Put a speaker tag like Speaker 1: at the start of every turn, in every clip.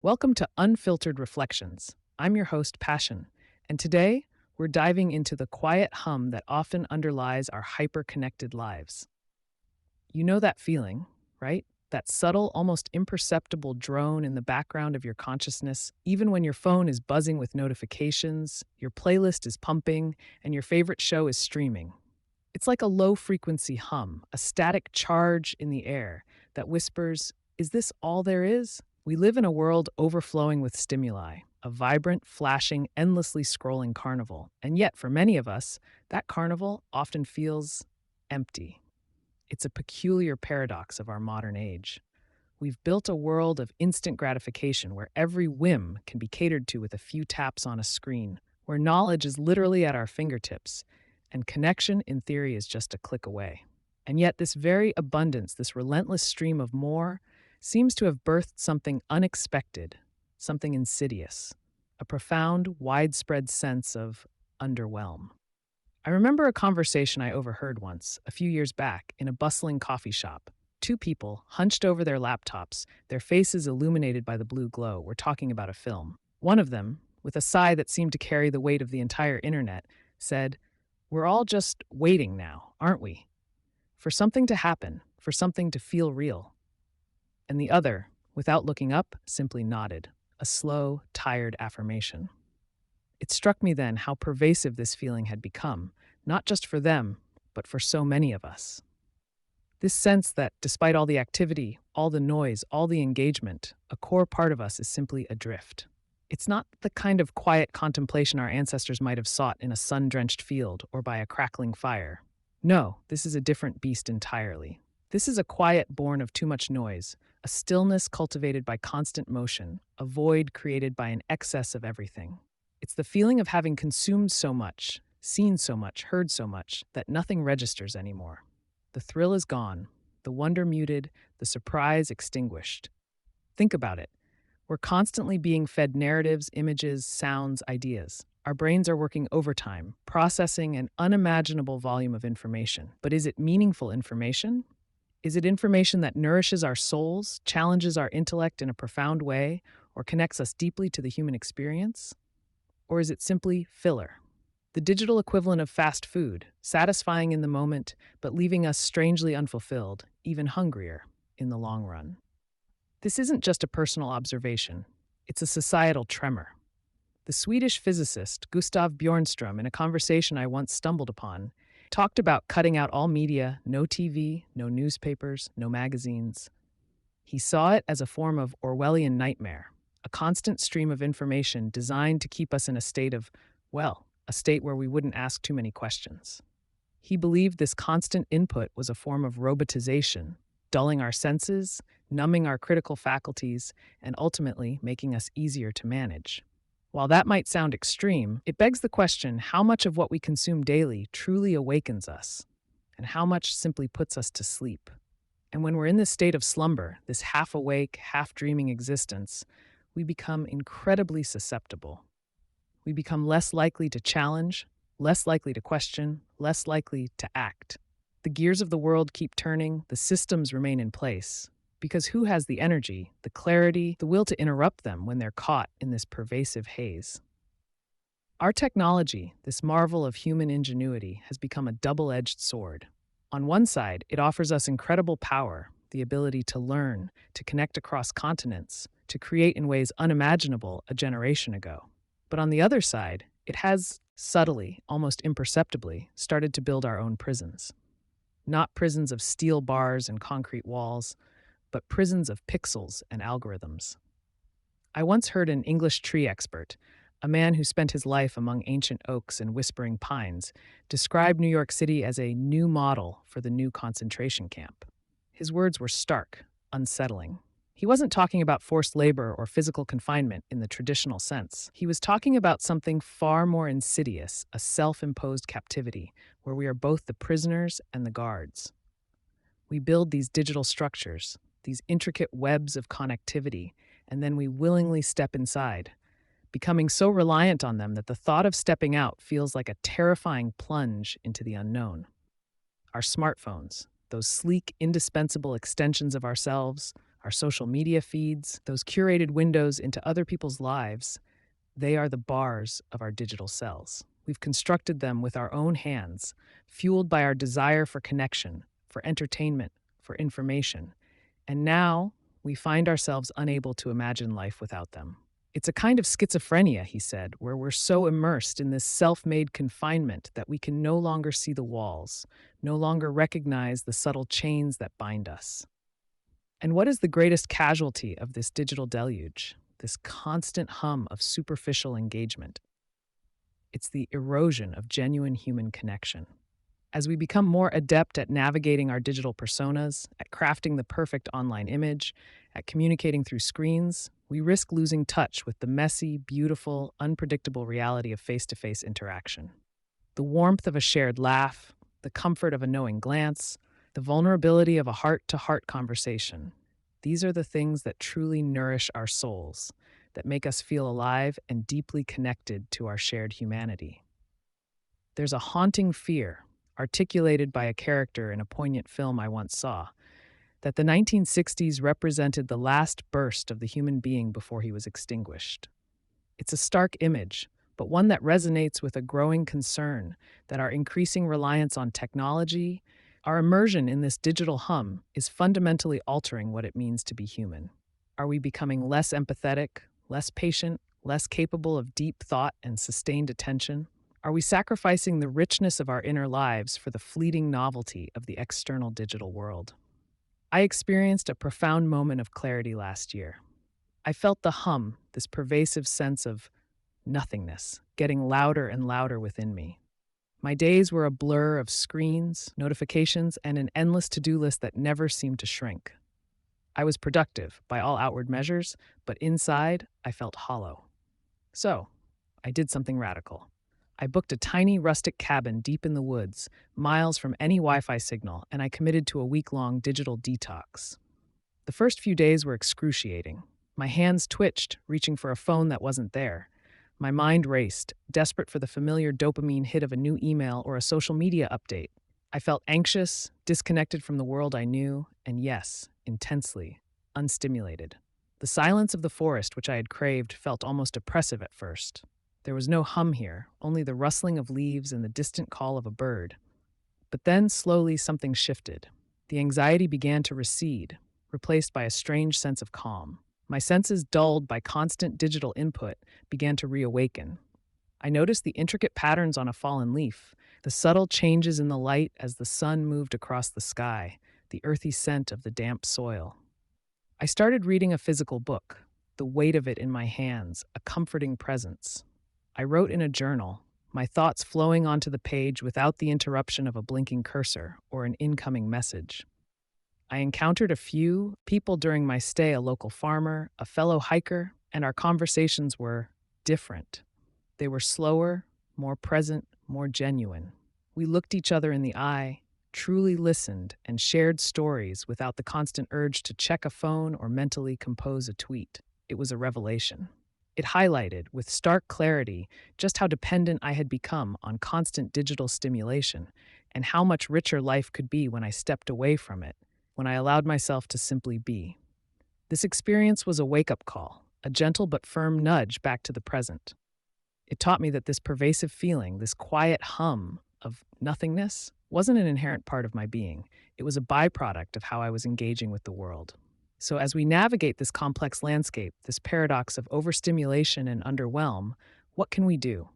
Speaker 1: Welcome to Unfiltered Reflections. I'm your host, Passion, and today we're diving into the quiet hum that often underlies our hyper connected lives. You know that feeling, right? That subtle, almost imperceptible drone in the background of your consciousness, even when your phone is buzzing with notifications, your playlist is pumping, and your favorite show is streaming. It's like a low frequency hum, a static charge in the air that whispers, "Is this all there is?" We live in a world overflowing with stimuli, a vibrant, flashing, endlessly scrolling carnival. And yet, for many of us, that carnival often feels empty. It's a peculiar paradox of our modern age. We've built a world of instant gratification where every whim can be catered to with a few taps on a screen, where knowledge is literally at our fingertips, and connection, in theory, is just a click away. And yet, this very abundance, this relentless stream of more, seems to have birthed something unexpected, something insidious, a profound, widespread sense of underwhelm. I remember a conversation I overheard once, a few years back, in a bustling coffee shop. Two people, hunched over their laptops, their faces illuminated by the blue glow, were talking about a film. One of them, with a sigh that seemed to carry the weight of the entire internet, said, "We're all just waiting now, aren't we? For something to happen, for something to feel real." And the other, without looking up, simply nodded, a slow, tired affirmation. It struck me then how pervasive this feeling had become, not just for them, but for so many of us. This sense that, despite all the activity, all the noise, all the engagement, a core part of us is simply adrift. It's not the kind of quiet contemplation our ancestors might have sought in a sun-drenched field or by a crackling fire. No, this is a different beast entirely. This is a quiet born of too much noise, a stillness cultivated by constant motion, a void created by an excess of everything. It's the feeling of having consumed so much, seen so much, heard so much, that nothing registers anymore. The thrill is gone, the wonder muted, the surprise extinguished. Think about it. We're constantly being fed narratives, images, sounds, ideas. Our brains are working overtime, processing an unimaginable volume of information. But is it meaningful information? Is it information that nourishes our souls, challenges our intellect in a profound way, or connects us deeply to the human experience? Or is it simply filler? The digital equivalent of fast food, satisfying in the moment, but leaving us strangely unfulfilled, even hungrier, in the long run. This isn't just a personal observation, it's a societal tremor. The Swedish physicist Gustav Bjornström, in a conversation I once stumbled upon, talked about cutting out all media, no TV, no newspapers, no magazines. He saw it as a form of Orwellian nightmare, a constant stream of information designed to keep us in a state of, well, a state where we wouldn't ask too many questions. He believed this constant input was a form of robotization, dulling our senses, numbing our critical faculties, and ultimately making us easier to manage. While that might sound extreme, it begs the question how much of what we consume daily truly awakens us, and how much simply puts us to sleep. And when we're in this state of slumber, this half awake, half dreaming existence, we become incredibly susceptible. We become less likely to challenge, less likely to question, less likely to act. The gears of the world keep turning, the systems remain in place. Because who has the energy, the clarity, the will to interrupt them when they're caught in this pervasive haze? Our technology, this marvel of human ingenuity, has become a double-edged sword. On one side, it offers us incredible power, the ability to learn, to connect across continents, to create in ways unimaginable a generation ago. But on the other side, it has, subtly, almost imperceptibly, started to build our own prisons. Not prisons of steel bars and concrete walls, but prisons of pixels and algorithms. I once heard an English tree expert, a man who spent his life among ancient oaks and whispering pines, describe New York City as a new model for the new concentration camp. His words were stark, unsettling. He wasn't talking about forced labor or physical confinement in the traditional sense. He was talking about something far more insidious, a self-imposed captivity, where we are both the prisoners and the guards. We build these digital structures, these intricate webs of connectivity, and then we willingly step inside, becoming so reliant on them that the thought of stepping out feels like a terrifying plunge into the unknown. Our smartphones, those sleek, indispensable extensions of ourselves, our social media feeds, those curated windows into other people's lives, they are the bars of our digital cells. We've constructed them with our own hands, fueled by our desire for connection, for entertainment, for information. And now we find ourselves unable to imagine life without them. It's a kind of schizophrenia, he said, where we're so immersed in this self made confinement that we can no longer see the walls, no longer recognize the subtle chains that bind us. And what is the greatest casualty of this digital deluge, this constant hum of superficial engagement? It's the erosion of genuine human connection. As we become more adept at navigating our digital personas, at crafting the perfect online image, at communicating through screens, we risk losing touch with the messy, beautiful, unpredictable reality of face-to-face interaction. The warmth of a shared laugh, the comfort of a knowing glance, the vulnerability of a heart-to-heart conversation. These are the things that truly nourish our souls, that make us feel alive and deeply connected to our shared humanity. There's a haunting fear, articulated by a character in a poignant film I once saw, that the 1960s represented the last burst of the human being before he was extinguished. It's a stark image, but one that resonates with a growing concern that our increasing reliance on technology, our immersion in this digital hum, is fundamentally altering what it means to be human. Are we becoming less empathetic, less patient, less capable of deep thought and sustained attention? Are we sacrificing the richness of our inner lives for the fleeting novelty of the external digital world? I experienced a profound moment of clarity last year. I felt the hum, this pervasive sense of nothingness, getting louder and louder within me. My days were a blur of screens, notifications, and an endless to-do list that never seemed to shrink. I was productive by all outward measures, but inside, I felt hollow. So, I did something radical. I booked a tiny rustic cabin deep in the woods, miles from any Wi-Fi signal, and I committed to a week-long digital detox. The first few days were excruciating. My hands twitched, reaching for a phone that wasn't there. My mind raced, desperate for the familiar dopamine hit of a new email or a social media update. I felt anxious, disconnected from the world I knew, and yes, intensely, unstimulated. The silence of the forest, which I had craved, felt almost oppressive at first. There was no hum here, only the rustling of leaves and the distant call of a bird. But then, slowly, something shifted. The anxiety began to recede, replaced by a strange sense of calm. My senses, dulled by constant digital input, began to reawaken. I noticed the intricate patterns on a fallen leaf, the subtle changes in the light as the sun moved across the sky, the earthy scent of the damp soil. I started reading a physical book, the weight of it in my hands, a comforting presence. I wrote in a journal, my thoughts flowing onto the page without the interruption of a blinking cursor or an incoming message. I encountered a few people during my stay, a local farmer, a fellow hiker, and our conversations were different. They were slower, more present, more genuine. We looked each other in the eye, truly listened, and shared stories without the constant urge to check a phone or mentally compose a tweet. It was a revelation. It highlighted, with stark clarity, just how dependent I had become on constant digital stimulation and how much richer life could be when I stepped away from it, when I allowed myself to simply be. This experience was a wake-up call, a gentle but firm nudge back to the present. It taught me that this pervasive feeling, this quiet hum of nothingness, wasn't an inherent part of my being. It was a byproduct of how I was engaging with the world. So as we navigate this complex landscape, this paradox of overstimulation and underwhelm, what can we do?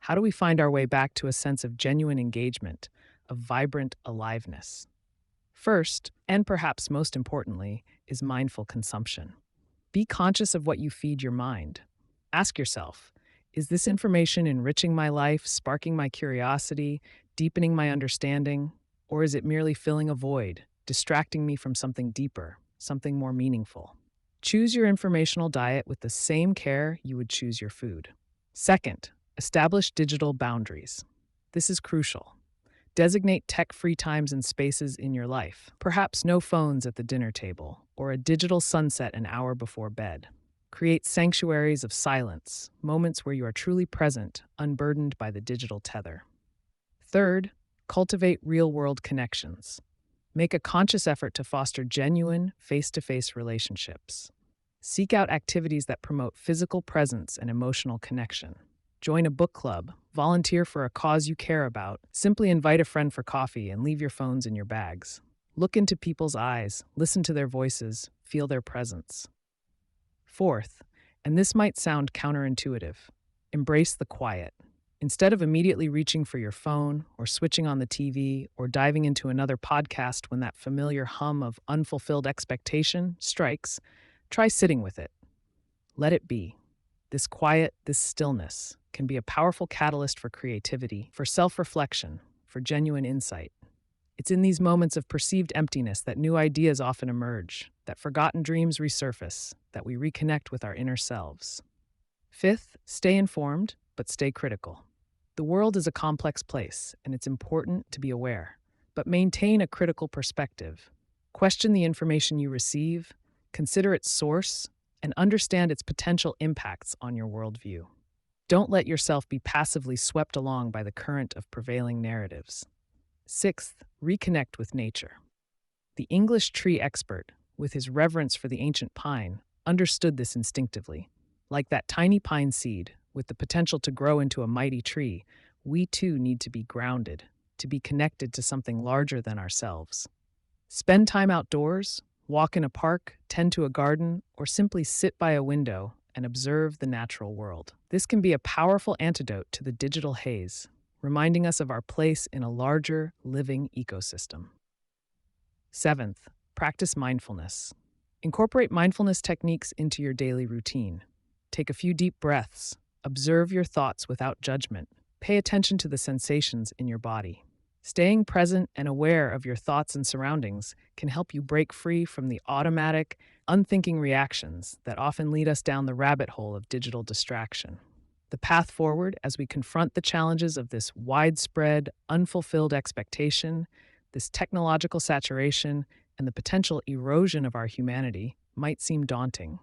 Speaker 1: How do we find our way back to a sense of genuine engagement, of vibrant aliveness? First, and perhaps most importantly, is mindful consumption. Be conscious of what you feed your mind. Ask yourself, is this information enriching my life, sparking my curiosity, deepening my understanding, or is it merely filling a void, distracting me from something deeper, something more meaningful? Choose your informational diet with the same care you would choose your food. Second, establish digital boundaries. This is crucial. Designate tech-free times and spaces in your life. Perhaps no phones at the dinner table, or a digital sunset an hour before bed. Create sanctuaries of silence, moments where you are truly present, unburdened by the digital tether. Third, cultivate real-world connections. Make a conscious effort to foster genuine, face-to-face relationships. Seek out activities that promote physical presence and emotional connection. Join a book club, volunteer for a cause you care about, simply invite a friend for coffee and leave your phones in your bags. Look into people's eyes, listen to their voices, feel their presence. Fourth, and this might sound counterintuitive, embrace the quiet. Instead of immediately reaching for your phone or switching on the TV or diving into another podcast when that familiar hum of unfulfilled expectation strikes, try sitting with it. Let it be. This quiet, this stillness can be a powerful catalyst for creativity, for self-reflection, for genuine insight. It's in these moments of perceived emptiness that new ideas often emerge, that forgotten dreams resurface, that we reconnect with our inner selves. Fifth, stay informed, but stay critical. The world is a complex place, and it's important to be aware, but maintain a critical perspective. Question the information you receive, consider its source, and understand its potential impacts on your worldview. Don't let yourself be passively swept along by the current of prevailing narratives. Sixth, reconnect with nature. The English tree expert, with his reverence for the ancient pine, understood this instinctively. Like that tiny pine seed, with the potential to grow into a mighty tree, we too need to be grounded, to be connected to something larger than ourselves. Spend time outdoors, walk in a park, tend to a garden, or simply sit by a window and observe the natural world. This can be a powerful antidote to the digital haze, reminding us of our place in a larger, living ecosystem. Seventh, practice mindfulness. Incorporate mindfulness techniques into your daily routine. Take a few deep breaths, observe your thoughts without judgment, pay attention to the sensations in your body. Staying present and aware of your thoughts and surroundings can help you break free from the automatic, unthinking reactions that often lead us down the rabbit hole of digital distraction. The path forward as we confront the challenges of this widespread, unfulfilled expectation, this technological saturation, and the potential erosion of our humanity might seem daunting.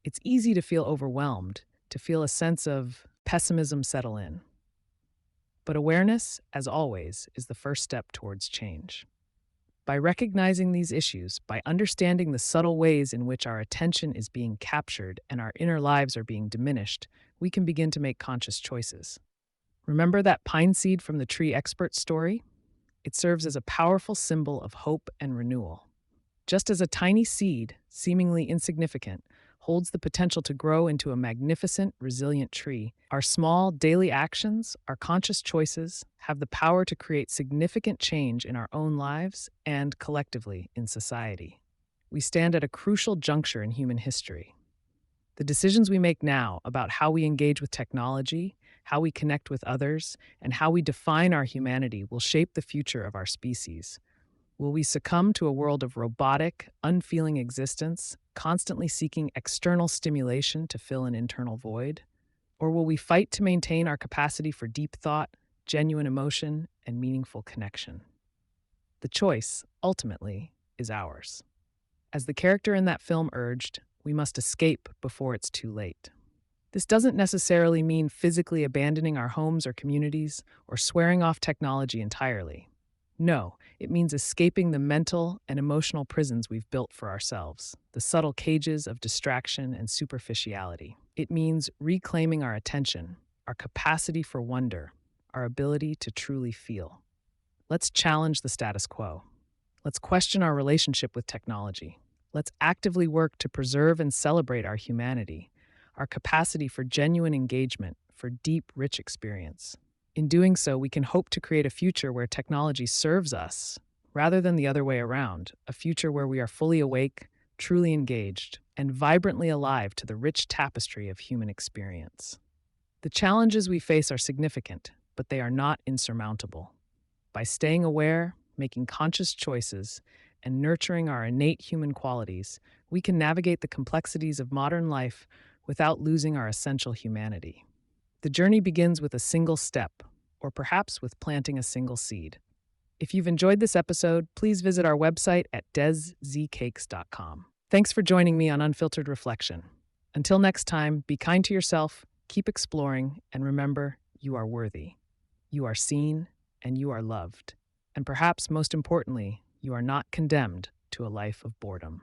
Speaker 1: It's easy to feel overwhelmed, to feel a sense of pessimism settle in. But awareness, as always, is the first step towards change. By recognizing these issues, by understanding the subtle ways in which our attention is being captured and our inner lives are being diminished, we can begin to make conscious choices. Remember that pine seed from the tree expert story? It serves as a powerful symbol of hope and renewal. Just as a tiny seed, seemingly insignificant, holds the potential to grow into a magnificent, resilient tree, our small, daily actions, our conscious choices, have the power to create significant change in our own lives and, collectively, in society. We stand at a crucial juncture in human history. The decisions we make now about how we engage with technology, how we connect with others, and how we define our humanity will shape the future of our species. Will we succumb to a world of robotic, unfeeling existence, constantly seeking external stimulation to fill an internal void? Or will we fight to maintain our capacity for deep thought, genuine emotion, and meaningful connection? The choice, ultimately, is ours. As the character in that film urged, we must escape before it's too late. This doesn't necessarily mean physically abandoning our homes or communities or swearing off technology entirely. No, it means escaping the mental and emotional prisons we've built for ourselves, the subtle cages of distraction and superficiality. It means reclaiming our attention, our capacity for wonder, our ability to truly feel. Let's challenge the status quo. Let's question our relationship with technology. Let's actively work to preserve and celebrate our humanity, our capacity for genuine engagement, for deep, rich experience. In doing so, we can hope to create a future where technology serves us, rather than the other way around, a future where we are fully awake, truly engaged, and vibrantly alive to the rich tapestry of human experience. The challenges we face are significant, but they are not insurmountable. By staying aware, making conscious choices, and nurturing our innate human qualities, we can navigate the complexities of modern life without losing our essential humanity. The journey begins with a single step, or perhaps with planting a single seed. If you've enjoyed this episode, please visit our website at Deszicakes.com. Thanks for joining me on Unfiltered Reflection. Until next time, be kind to yourself, keep exploring, and remember, you are worthy. You are seen, and you are loved. And perhaps most importantly, You are not condemned to a life of boredom.